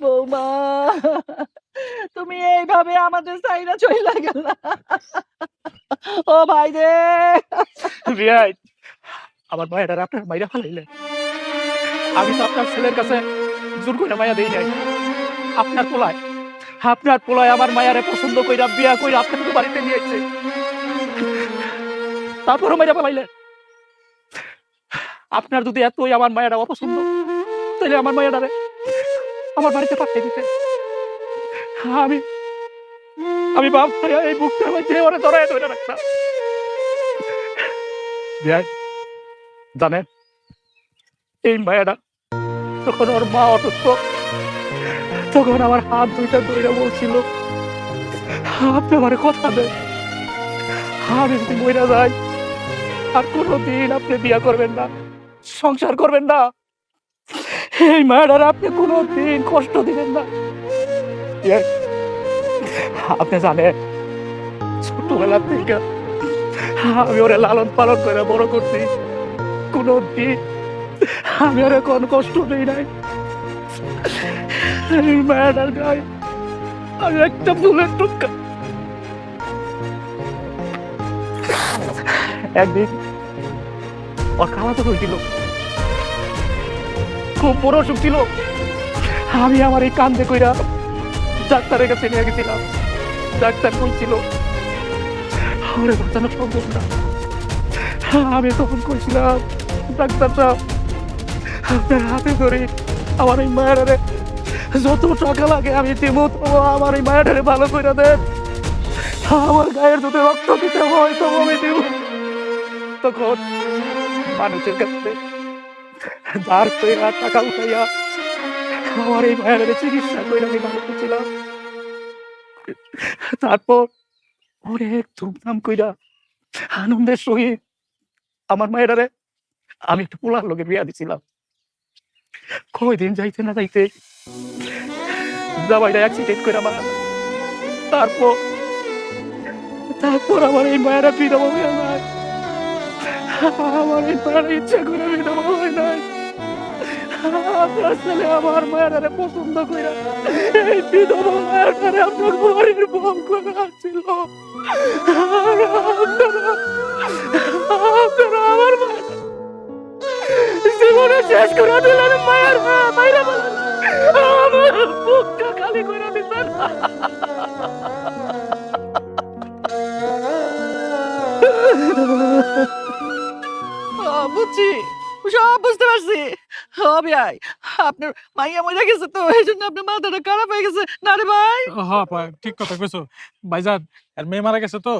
বৌমা, তুমি এইভাবে আমাদের ছাইড়া চইলা গেলা। ও ভাইরে! বিয়াই, আমার মায়েরারে আপনার মাইরা ফালাইলেন। আমি তো আপনার ছেলের কাছে জোর কইরা মাইয়া দেই নাই। আপনার পোলায় আমার মায়ারে পছন্দ কইরা বিয়া কইরা আপনাকে বাড়িতে নিয়ে আইছে। তারপরও মাইরা ফালাইলেন। আপনার যদি এতই আমার মায়েরা অপছন্দ, তাহলে আমার মায়েরারে আমার বাড়িতে পাঠিয়ে দিতেন। আমি আমি বাপ ভাইয়া এই বুকটার মধ্যে ওরে জড়ায় ধরে রাখতাম। বিয়াই, জানেন এই মায়াটা যখন ওর মা অসুস্থ, তখন আমার হাত দুইটা ধরে বলছিল, আপনি আমার কথা দেন, আমি যদি মইরা যাই আর কোনোদিন আপনি বিয়া করবেন না, সংসার করবেন না, এই মায়াটার আপনি কোনোদিন কষ্ট দিবেন না। বিয়াই, আপনি জানেন ছোটবেলা থেকে আমি ওরে লালন পালন করে বড় করছি, কোনোদিন আমি ওরে কোন কষ্ট দিই নাই। এই মায়াটার গায়ে আমি একটা ফুলের টুকা। একদিন ওর খাওয়া তো হয়েছিল, খুব বড় অসুখ ছিল। আমি আমার এই কান্দে কইরা ডাক্তারের কাছে নিয়ে গেছিলাম। ডাক্তার কইছিল ওরে বাঁচানো সম্ভব না। আমি তখন কইছিলাম, ডাক্তার সাহেব, আপনার হাতে ধরে আমার এই মায়েরারে যত টাকা লাগে আমি দিব, তো আমার এই মায়েরারে ভালো করে দেন। আমার গায়ের যদি রক্ত দিতে হয় তো আমি দিব। তখন মানুষের কাছে ধার কইরা টাকা উঠাইয়া আমার এই মায়েরারে চিকিৎসা করে আমি ভালো করছিলাম। তারপর অনেক ধুমধাম কইরা আনন্দের সহিত আমার মায়েরারে আমি একটা পোলার লোকে বিয়া দিছিলাম। কয়দিন যাইতে না যাইতে জামাইটা অ্যাক্সিডেন্ট করে মারা যায়। তারপর তারপর আমার এই মায়েরা বিধবা হয়ে যায়। আমার এই মায়েরা ইচ্ছা করে বিধবা হয় নাই। আপনার ছেলে আমার মায়েরারে পছন্দ কইরা এই বিধবা মায়েরারে আপনার ঘরের বউ করে আসছিল। আর আপনারা আমার জীবনে শেষ করে দিলেন। মায়ের মায়েরা বলেন আমার বুকটা খালি করে দিতেন। বুঝছি, সব বুঝতে পারছি। ভাই, আপনার মাইয়া মইরা গেছে তো এই জন্য আপনার মাথাটা খারাপ হয়ে গেছে না রে ভাই? হ্যাঁ ঠিক কথা কইছো ভাইজান। আর মেয়ে মারা গেছে তো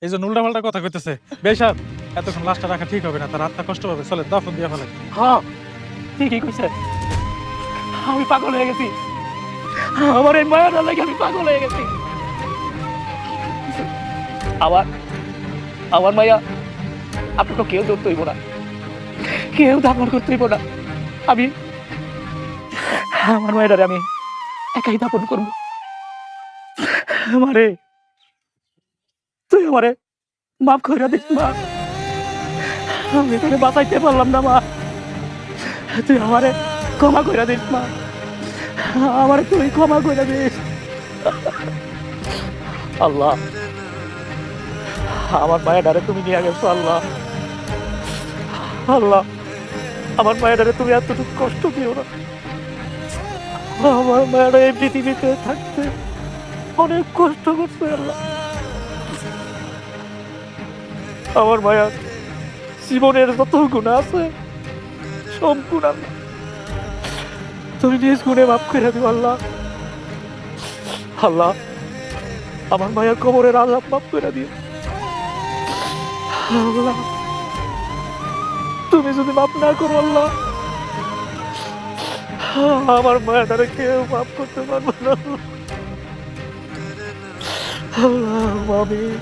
এই জন্য উল্টা পাল্টা কথা কইতেছে। বেশাব এতক্ষণ লাশটা রাখা ঠিক হবে না, তার আত্মা কষ্ট পাবে। চলে দাফন দিয়া ফেলে। হ্যাঁ, ঠিকই কইছে। আমি পাগল হয়ে গেছি। আমার এই মায়াটা লাগে আমি পাগল হয়ে গেছি। আবার আমার মায়া আপনাকে কেউ ধরতে হইব না, কেউ দাপন করতে হইব না। আমি আমার মায়েরারে আমি একাই দাপন করবো। আমারে তুই আমারে মাফ করে দিস মা। আমি তোকে বাঁচাইতে পারলাম না মা, তুই আমারে ক্ষমা করে দিস মা। আমারে তুই ক্ষমা করে দিস। আল্লাহ, আমার মায়েরারে তুমি নিয়ে গেছো। আল্লাহ, আল্লাহ, আমার মায়েরারে তুমি এতটুকু কষ্ট দিও না। আমার মায়েরা এই পৃথিবীতে থাকতে অনেক কষ্ট করছে। আল্লাহ, আমার মায়া জীবনের যত গুণা আছে সব গুণা তুমি নিজ গুণে মাফ করে দিও। আল্লাহ, আল্লাহ, আমার মায়ের কবরের আযাব মাফ করে দিও। আল্লাহ, তুমি যদি মাফ না করো আল্লাহ, আমার মায়াটারে কেউ মাফ করতে পারবে না। আল্লাহ, আমিন।